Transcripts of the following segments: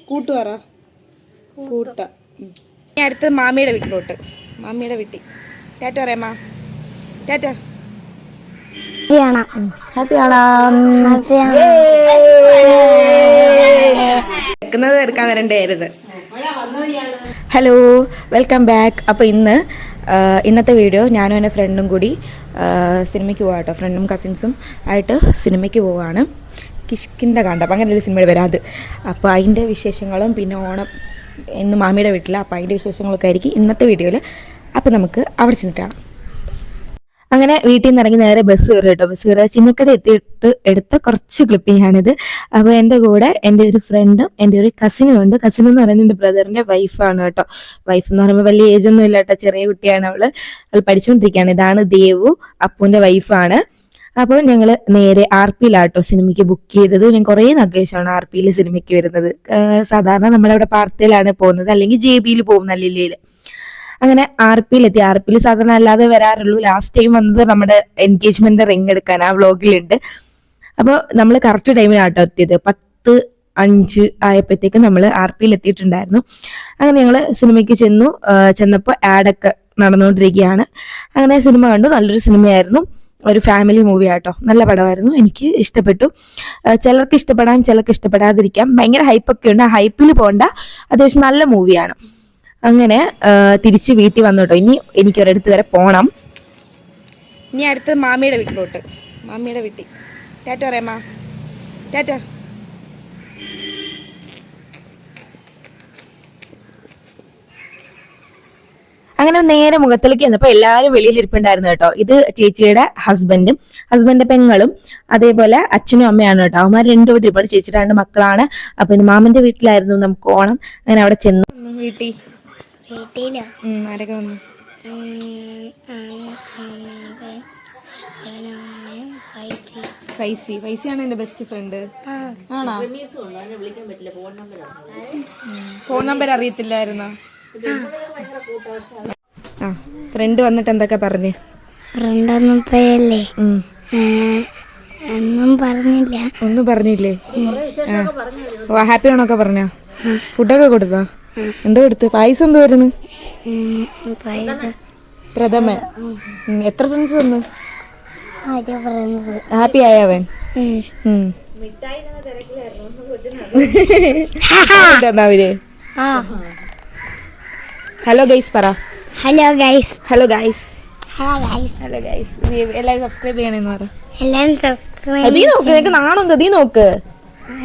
കൂട്ടുപറ കൂട്ട. ഇനി അടുത്തത് മാമിയുടെ വീട്ടിലോട്ട്. മാമിയുടെ വീട്ടിൽ ടാറ്റ പറയാമ്മ. ടാറ്റ. വെക്കുന്നത് എടുക്കാൻ വരണ്ടായിരുന്നു. Hello, welcome back. അപ്പോൾ ഇന്നത്തെ വീഡിയോ ഞാനും എൻ്റെ ഫ്രണ്ടും കൂടി സിനിമയ്ക്ക് പോകാം കേട്ടോ. ഫ്രണ്ടും കസിൻസും ആയിട്ട് സിനിമയ്ക്ക് പോവാണ്. കിഷ്കിന്ധകാണ്ഡം അപ്പം അങ്ങനെയൊരു സിനിമയുടെ വരാം അത്. അപ്പോൾ അതിൻ്റെ വിശേഷങ്ങളും പിന്നെ ഓണം ഇന്ന് മാമിയുടെ വീട്ടിലാണ്. അപ്പോൾ അതിൻ്റെ വിശേഷങ്ങളൊക്കെ ആയിരിക്കും ഇന്നത്തെ വീഡിയോയിൽ. അപ്പോൾ നമുക്ക് അവിടെ ചെന്നിട്ടാണ്. അങ്ങനെ വീട്ടിൽ നിന്ന് ഇറങ്ങി നേരെ ബസ് കയറി കേട്ടോ. ബസ് കയറി ചിന്നക്കട എത്തിയിട്ട് എടുത്ത കുറച്ച് ക്ലിപ്പിങ്ങാണിത്. അപ്പോൾ എൻ്റെ കൂടെ എൻ്റെ ഒരു ഫ്രണ്ടും എൻ്റെ ഒരു കസിനും ഉണ്ട്. കസിൻ എന്ന് പറയുന്നത് എൻ്റെ ബ്രദറിൻ്റെ വൈഫാണ് കേട്ടോ. വൈഫ് എന്ന് പറയുമ്പോൾ വലിയ ഏജൊന്നും ഇല്ല കേട്ടോ, ചെറിയ കുട്ടിയാണ്. അവൾ പഠിച്ചുകൊണ്ടിരിക്കുകയാണ്. ഇതാണ് ദേവു, അപ്പൂൻ്റെ വൈഫാണ്. അപ്പോൾ ഞങ്ങൾ നേരെ RPയിലാട്ടോ സിനിമയ്ക്ക് ബുക്ക് ചെയ്തത്. ഞാൻ കുറേ നഗേഷാണ് RPയിൽ സിനിമയ്ക്ക് വരുന്നത്. സാധാരണ നമ്മളവിടെ പാർത്തയിലാണ് പോകുന്നത്, അല്ലെങ്കിൽ JBയിൽ പോകും, നല്ലില്ലയിൽ. അങ്ങനെ RPയിലെത്തി. RPയിൽ സാധാരണ അല്ലാതെ വരാറുള്ളൂ. ലാസ്റ്റ് ടൈം വന്നത് നമ്മുടെ എൻഗേജ്മെന്റ് റിങ് എടുക്കാൻ ആ വ്ളോഗിലുണ്ട്. അപ്പോൾ നമ്മൾ കറക്റ്റ് ടൈമിലാട്ടോ എത്തിയത്. 10:05 ആയപ്പോഴത്തേക്ക് നമ്മൾ RPയിൽ എത്തിയിട്ടുണ്ടായിരുന്നു. അങ്ങനെ ഞങ്ങൾ സിനിമയ്ക്ക് ചെന്നപ്പോൾ ആഡൊക്കെ നടന്നുകൊണ്ടിരിക്കുകയാണ്. അങ്ങനെ സിനിമ കണ്ടു. നല്ലൊരു സിനിമയായിരുന്നു. ഒരു ഫാമിലി മൂവി ആട്ടോ. നല്ല പടമായിരുന്നു, എനിക്ക് ഇഷ്ടപ്പെട്ടു. ചിലർക്ക് ഇഷ്ടപ്പെടാം, ചിലർക്ക് ഇഷ്ടപ്പെടാതിരിക്കാം. ഭയങ്കര ഹൈപ്പൊക്കെ ഉണ്ട്. ആ ഹൈപ്പിൽ പോകണ്ട, അത്യാവശ്യം നല്ല മൂവിയാണ്. അങ്ങനെ തിരിച്ച് വീട്ടിൽ വന്നു കേട്ടോ. ഇനി എനിക്കൊരിടത്ത് വരെ പോകണം. ഇനി അടുത്ത് മാമിയുടെ വീട്ടിലോട്ട്. മാമിയുടെ വീട്ടിൽ ടാറ്റ പറയാമ്മ. ടാറ്റ. അങ്ങനെ നേരെ മുഖത്തിലേക്ക് വന്നപ്പോൾ എല്ലാവരും വെളിയിലിരിപ്പുണ്ടായിരുന്നു കേട്ടോ. ഇത് ചേച്ചിയുടെ ഹസ്ബൻഡിന്റെ പെങ്ങളും അതേപോലെ അച്ഛനും അമ്മയാണ് കേട്ടോ. അവന്മാർ രണ്ടുപേരും ഇരിപ്പാണ്. ചേച്ചിയുടെ 2 മക്കളാണ്. അപ്പൊ ഇത് മാമന്റെ വീട്ടിലായിരുന്നു നമുക്ക് ഓണം. അങ്ങനെ അവിടെ ചെന്നു. ആരൊക്കെ വന്നു? ഫൈസിയാണ് എന്റെ ബെസ്റ്റ് ഫ്രണ്ട്. ആണോ? ഫോൺ നമ്പർ അറിയത്തില്ലായിരുന്നോ? ആ, ഫ്രണ്ട് വന്നിട്ട് എന്തൊക്കെ പറഞ്ഞു? ഫ്രണ്ടൊന്നും പോയല്ലേ, ഒന്നും പറഞ്ഞില്ലേ? ഹാപ്പി ആണൊക്കെ പറഞ്ഞോ? ഫുഡൊക്കെ കൊടുത്തോ? എന്തോ കൊടുത്ത്? പായസം എന്തോ വരുന്നു? പ്രഥമൻ. എത്ര ഫ്രണ്ട്സ് വന്നു? ഹാപ്പി ആയവൻ? അവര് ഹലോ ഗൈസ് പറ. Hello guys. Hello guys. Hello guys. Hello guys. എല്ലാവരും സബ്സ്ക്രൈബ് ചെയ്യണമെന്ന് പറ. എല്ലാവരും സബ്സ്ക്രൈബ്. നീ നോക്ക്, നിനക്ക് നാണുണ്ടോ? നീ നോക്ക്.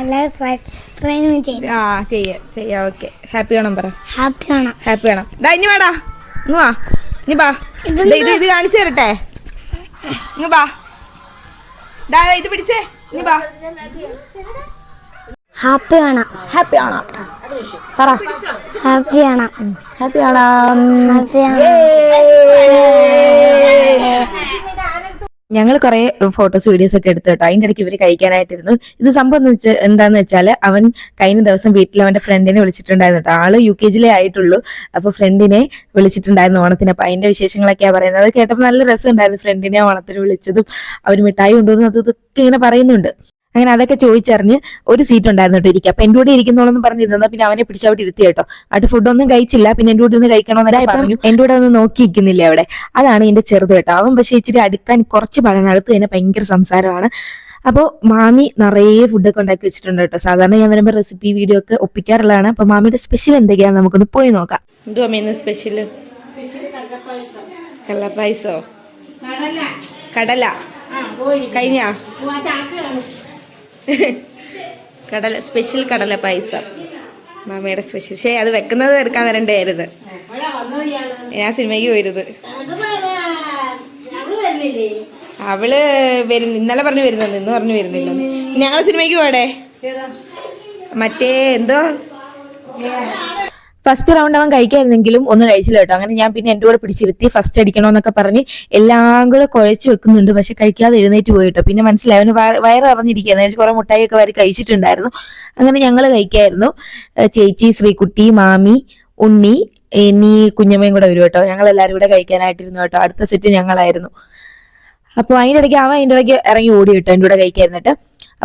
എല്ലാവരും സബ്സ്ക്രൈബ് ചെയ്യും. ആ, ചെയ്യാം. ഓക്കെ. ഹാപ്പി ആണോ പറ. ഹാപ്പി ആണോ? ഹാപ്പി ആണോ? ഇനി വാടാ, ഇങ്ങ് വാ. ഇനി ബാ, ഇത് കാണിച്ചു തരട്ടെ. ഇങ്ങ് ബാ, ഇത് പിടിച്ചേ. ഇനി ബാ. ഹാപ്പി ആണോ? ഹാപ്പി ആണോ പറ. ഹാപ്പി ആണോ? ഹാപ്പി ആണോ? ഹാപ്പി ആണോ? ഞങ്ങൾ കുറെ ഫോട്ടോസ് വീഡിയോസ് ഒക്കെ എടുത്തു കേട്ടോ. അതിന്റെ ഇടയ്ക്ക് ഇവര് കഴിക്കാനായിട്ടിരുന്നു. ഇത് സംഭവം എന്താന്ന് വെച്ചാൽ അവൻ കഴിഞ്ഞ ദിവസം വീട്ടിൽ അവന്റെ ഫ്രണ്ടിനെ വിളിച്ചിട്ടുണ്ടായിരുന്നു കേട്ടോ. ആള് UKG ആയിട്ടുള്ളൂ. അപ്പൊ ഫ്രണ്ടിനെ വിളിച്ചിട്ടുണ്ടായിരുന്നു ഓണത്തിന്. അപ്പൊ അതിന്റെ വിശേഷങ്ങളൊക്കെയാ പറയുന്നത്. അത് കേട്ടപ്പോൾ നല്ല രസം ഉണ്ടായിരുന്നു. ഫ്രണ്ടിനെ ഓണത്തിന് വിളിച്ചതും അവർ മിഠായി കൊണ്ടുവന്നു അതൊക്കെ ഇങ്ങനെ പറയുന്നുണ്ട്. അങ്ങനെ അതൊക്കെ ചോദിച്ചറിഞ്ഞ് ഒരു സീറ്റ് ഉണ്ടായിരുന്നു കേട്ടോ ഇരിക്കുക. അപ്പൊ എന്റെ കൂടെ ഇരിക്കുന്നോളെന്ന് പറഞ്ഞിരുന്ന പിന്നെ അവനെ പിടിച്ചവിടെ ഇരുത്തി കേട്ടോ. അവിടെ ഫുഡൊന്നും കഴിച്ചില്ല. പിന്നെ എന്റെ കൂടെ ഒന്ന് കഴിക്കണമെന്നല്ല പറഞ്ഞു. എന്റെ കൂടെ ഒന്ന് നോക്കി നിൽക്കുന്നില്ല അവിടെ. അതാണ് എന്റെ ചെറുത് കേട്ടോ. അവൻ പക്ഷെ ഇച്ചിരി അടുക്കാൻ കുറച്ച് പഴങ്ങൾ അടുത്ത് തന്നെ ഭയങ്കര സംസാരമാണ്. അപ്പോൾ മാമി നിറയെ ഫുഡൊക്കെ ഉണ്ടാക്കി വെച്ചിട്ടുണ്ട് കേട്ടോ. സാധാരണ ഞാൻ വരുമ്പോൾ റെസിപ്പി വീഡിയോ ഒക്കെ ഒപ്പിക്കാറുള്ളതാണ്. അപ്പൊ മാമിയുടെ സ്പെഷ്യൽ എന്തൊക്കെയാണെന്ന് നമുക്കൊന്ന് പോയി നോക്കാം. എന്തുവാ മീന്ന് സ്പെഷ്യൽ? കള്ളപ്പായസോ? കടല കഴിഞ്ഞ സ്പെഷ്യൽ കടല പായസം മാമിയുടെ സ്പെഷ്യൽ. പക്ഷേ അത് വെക്കുന്നത് എടുക്കാൻ വരണ്ടായിരുന്നു. ഞാൻ സിനിമയ്ക്ക് പോയിരുന്നത്. അവള് ഇന്നലെ പറഞ്ഞു വരുന്നത്, ഇന്ന് പറഞ്ഞു വരുന്നില്ല. ഞങ്ങൾ സിനിമയ്ക്ക് പോടെ. മറ്റേ എന്തോ ഫസ്റ്റ് റൗണ്ട് അവൻ കഴിക്കായിരുന്നെങ്കിലും ഒന്നും കഴിച്ചില്ല കേട്ടോ. അങ്ങനെ ഞാൻ പിന്നെ എൻ്റെ കൂടെ പിടിച്ചിരുത്തി ഫസ്റ്റ് അടിക്കണമെന്നൊക്കെ പറഞ്ഞ് എല്ലാം കൂടെ കുഴച്ച് വെക്കുന്നുണ്ട്. പക്ഷെ കഴിക്കാതെ എഴുന്നേറ്റ് പോയി കേട്ടോ. പിന്നെ മനസ്സിലായി അവന് വയറിറങ്ങിയിരിക്കുക. കുറെ മുട്ടായിയൊക്കെ വരെ കഴിച്ചിട്ടുണ്ടായിരുന്നു. അങ്ങനെ ഞങ്ങൾ കഴിക്കായിരുന്നു. ചേച്ചി, ശ്രീകുട്ടി, മാമി, ഉണ്ണി, ഇനി കുഞ്ഞമ്മയും കൂടെ വരും കേട്ടോ. ഞങ്ങൾ എല്ലാവരും കൂടെ കഴിക്കാനായിട്ടിരുന്നു കേട്ടോ. അടുത്ത സെറ്റ് ഞങ്ങളായിരുന്നു. അപ്പോൾ അതിൻ്റെ ഇടയ്ക്ക് ഇറങ്ങി ഓടി കേട്ടോ എൻ്റെ കൂടെ കഴിക്കായിരുന്നിട്ട്.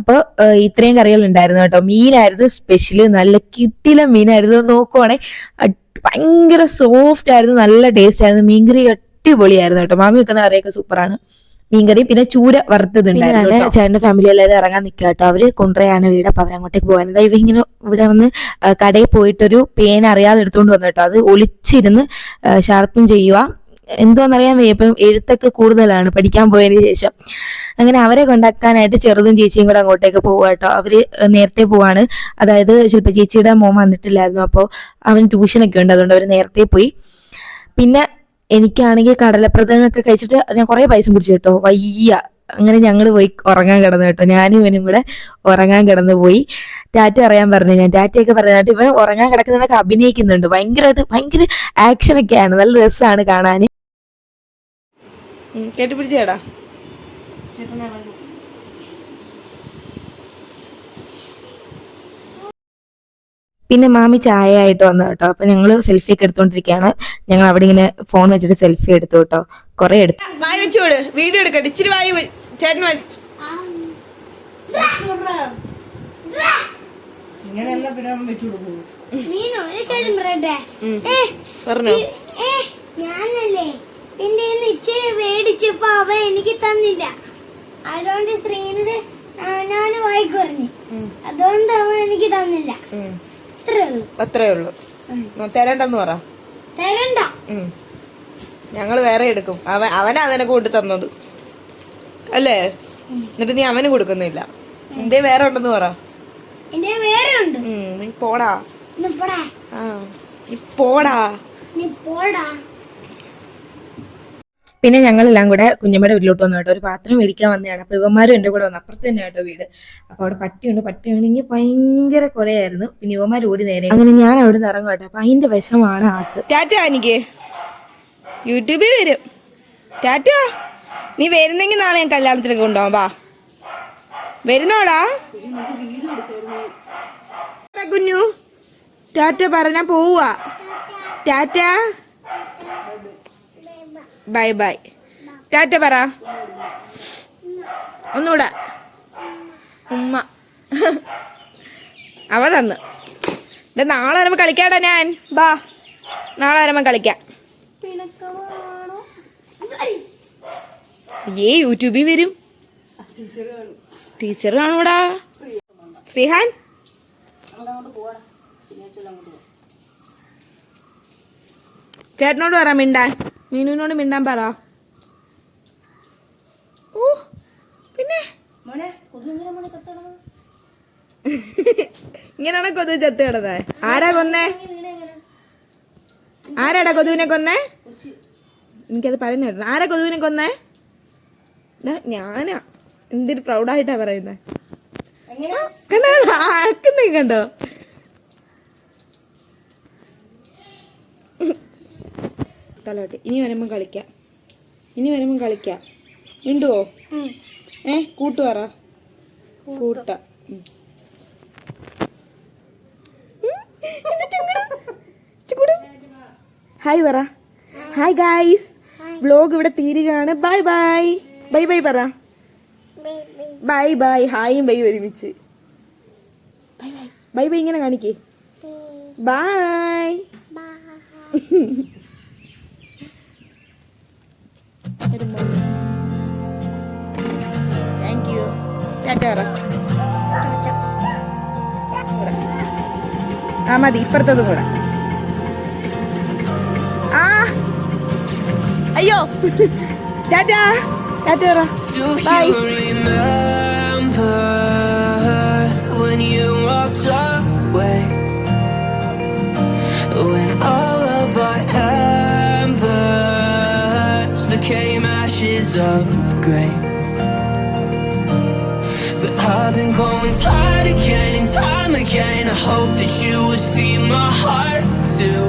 അപ്പോൾ ഇത്രയും കറികൾ ഉണ്ടായിരുന്നു കേട്ടോ. മീനായിരുന്നു സ്പെഷ്യല്, നല്ല കിട്ടില മീനായിരുന്നു. നോക്കുവാണെങ്കിൽ ഭയങ്കര സോഫ്റ്റ് ആയിരുന്നു, നല്ല ടേസ്റ്റ് ആയിരുന്നു. മീൻകറി അടിപൊളിയായിരുന്നു കേട്ടോ. മാമി വെക്കുന്ന കറിയൊക്കെ സൂപ്പറാണ്. മീൻകറി പിന്നെ ചൂര വറുത്തതുണ്ടായിരുന്നു. ചേട്ടൻ്റെ ഫാമിലി എല്ലാവരും ഇറങ്ങാൻ നിൽക്കുക കേട്ടോ. അവര് കൊണ്ടുവരാണ് വീട്. അപ്പൊ അവരങ്ങോട്ടേക്ക് പോകാൻ ഇവ ഇങ്ങനെ ഇവിടെ വന്ന് കടയിൽ പോയിട്ടൊരു പേന അറിയാതെ എടുത്തുകൊണ്ട് വന്നു കേട്ടോ. അത് ഒളിച്ചിരുന്ന് ഷാർപ്പും ചെയ്യുക. എന്തോന്നറിയാൻ വയ്യ, ഇപ്പം എഴുത്തൊക്കെ കൂടുതലാണ് പഠിക്കാൻ പോയതിന് ശേഷം. അങ്ങനെ അവരെ കൊണ്ടാക്കാനായിട്ട് ചെറുതും ചേച്ചിയും കൂടെ അങ്ങോട്ടേക്ക് പോവുക കേട്ടോ. അവര് നേരത്തെ പോവാണ്. അതായത് ശില്പ ചേച്ചിയുടെ മോൻ വന്നിട്ടില്ലായിരുന്നു, അപ്പോൾ അവൻ ട്യൂഷനൊക്കെ ഉണ്ട്, അതുകൊണ്ട് അവർ നേരത്തെ പോയി. പിന്നെ എനിക്കാണെങ്കിൽ കടലപ്രഥമൊക്കെ കഴിച്ചിട്ട് ഞാൻ കുറേ പൈസ കുടിച്ചു കേട്ടോ, വയ്യ. അങ്ങനെ ഞങ്ങൾ പോയി ഉറങ്ങാൻ കിടന്നു കേട്ടോ. ഞാനും ഇവനും കൂടെ ഉറങ്ങാൻ കിടന്നു പോയി. ടാറ്റ അറിയാൻ പറഞ്ഞു. ഞാൻ ടാറ്റയൊക്കെ പറഞ്ഞിട്ട് ഇവൻ ഉറങ്ങാൻ കിടക്കുന്നതൊക്കെ അഭിനയിക്കുന്നുണ്ട്. ഭയങ്കര ആക്ഷനൊക്കെയാണ്, നല്ല രസമാണ് കാണാൻ. കെട്ടിപ്പിടിച്ചേടാ. പിന്നെ മാമി ചായ ആയിട്ട് വന്നു കേട്ടോ. അപ്പൊ ഞങ്ങള് സെൽഫി ഒക്കെ എടുത്തോണ്ടിരിക്കുകയാണ്. ഞങ്ങൾ അവിടെ ഇങ്ങനെ ഫോൺ വെച്ചിട്ട് സെൽഫി എടുത്തു കേട്ടോ, കൊറേ എടുത്തു. വായി വെച്ചോട്, വീഡിയോ എടുക്കട്ടെ. ഇച്ചിരി വായി ചേട്ടൻ പറഞ്ഞോ. ഞാനല്ലേ എന്റെ ഇച്ചിരി മേടിച്ചപ്പോ അവൻ എനിക്ക് തന്നില്ല. അതുകൊണ്ട് ശ്രീനിത് ഞാൻ വായി കുറഞ്ഞു, അതുകൊണ്ട് അവൻ എനിക്ക് തന്നില്ല. അത്രേ ഉള്ളൂ. തരണ്ടെന്ന് പറ. തരണ്ട, ഞങ്ങള് വേറെ എടുക്കും. അവനാ നിനക്ക് കൊണ്ടു തന്നത് അല്ലേ? എന്നിട്ട് നീ അവന് കൊടുക്കുന്നില്ല. എന്റെ വേറെ ഉണ്ടെന്ന് പറ. എന്റെ വേറെ ഉണ്ട്. നീ പോടാ, നീ പോടാ, നീ പോടാ, നീ പോടാ. പിന്നെ ഞങ്ങളെല്ലാം കൂടെ കുഞ്ഞമ്മയുടെ വീട്ടിലോട്ട് വന്നു കേട്ടോ. ഒരു പാത്രം മേടിക്കാൻ വന്നതാണ്. അപ്പൊ ഇവന്മാരും എൻ്റെ കൂടെ വന്നു. അപ്പുറത്ത് തന്നെ കേട്ടോ വീട്. അപ്പൊ അവിടെ പട്ടിയാണെങ്കിൽ ഭയങ്കര കുറയായിരുന്നു. പിന്നെ ഇവന്മാർ ഓടി നേരെ. അങ്ങനെ ഞാൻ അവിടെ നിന്ന് ഇറങ്ങും കേട്ടോ. അപ്പൊ അതിന്റെ വിഷമാണ് ആൾക്ക്. ടാറ്റ. എനിക്ക് യൂട്യൂബിൽ വരും. ടാറ്റ. നീ വരുന്നെങ്കിൽ നാളെ ഞാൻ കല്യാണത്തിലേക്ക് കൊണ്ടുപോകാം. വാ, വരുന്നോടാ കുഞ്ഞു. ടാറ്റ പറഞ്ഞാ പോവാ. Tata, bye bye. ടാറ്റ പറ ഒന്നുകൂടെ. ഉമ്മ അവ തന്ന്. ഇത് നാളെ വരുമ്പോ കളിക്കാടാ ഞാൻ. ബാ, നാളെ വരുമ്പോ കളിക്കാം. യൂട്യൂബിൽ വരും. ടീച്ചർ കാണൂടാ. ശ്രീഹാൻ ചേട്ടനോട് പറ മിണ്ടാൻ. മീനുവിനോട് മിണ്ടാൻ പറ. ഓ പിന്നെ ഇങ്ങനെയാണോ കൊതുക് ചത്ത് കിടന്നേ? ആരാ കൊന്നേ? ആരാടാ കൊതുവിനെ കൊന്നേ? എനിക്കത് പറയുന്ന കേട്ടോ. ആരാ കൊതുവിനെ കൊന്നേ? ഞാനാ. എന്തൊരു പ്രൗഡായിട്ടാ പറയുന്നേ. കണ്ടോ ആക്കുന്നേ, കണ്ടോ? തലോട്ടെ. ഇനി വരുമ്പം കളിക്കാം. മിണ്ടുവോ? കൂട്ടുപറ. കൂട്ട. ഹായ് പറ. ഹായ് ഗായ്സ്, വ്ലോഗ് ഇവിടെ തീരുകയാണ്. Bye bye. ബൈ ബൈ പറ. Bye bye. ഹായും ബൈ ഒരുമിച്ച്. Bye bye. ബൈ ബൈ ഇങ്ങനെ കാണിക്കേ. ബൈ. Thank you. ടാറ്റ പറ. ആ മതി, ഇപ്പുറത്തതും കൂടെ. ആ അയ്യോ. ടാറ്റ. ടാറ്റ പറ. By. Became ashes of grey, but I've been going time again and time again. I hope that you will see my heart too.